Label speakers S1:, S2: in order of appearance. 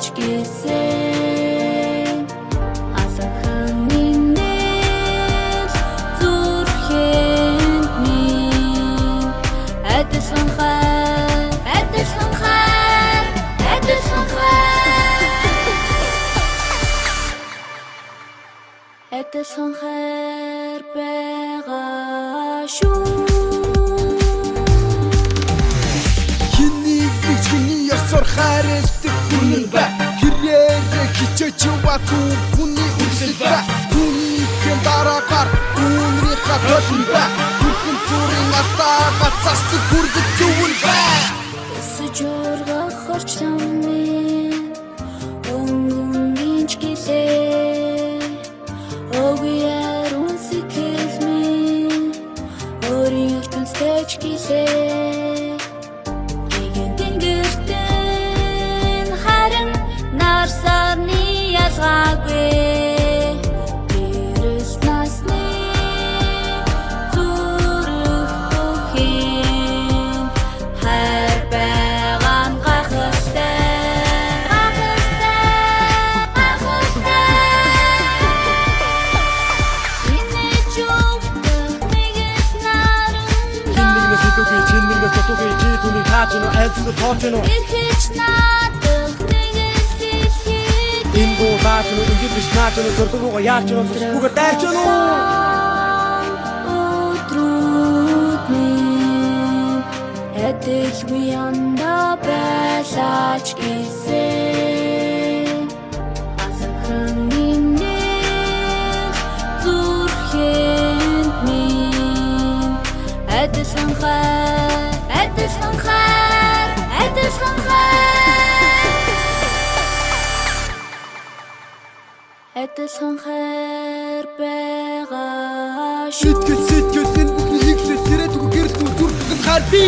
S1: Басаач гэсэн асахан минь зүрхэнд минь адилхан хайр байгаа шүү.
S2: Чиний ёсоор хайрлах хүн ба хэрээр хичээж яваагүй хүний үсэл ба түүний дараагаар үүний хатал ба бүхэн зүрийн алтаа цасты хүрдэг зүйл ба
S1: Сужургах хорчломын өнгөнгийн гэлээ огияр үнсэхэлмэн өөрийн ертөнцтэйч гэлээ
S3: Эрхэж наадах нэгэн хэлхийг энэ гоо баач нь ингэж биш наач нь зургуугаа яач нь зүсгүүгээ дайч нь
S1: өдрүүд минь эдэлгүй анда байлаач гэсэн асахан минь зүрхэнд минь адилхан хайр байгаа шүү.
S2: Сэтгэл энэ бүхнийг л тэрээд үгүй гэрэл дүр дүр хайр би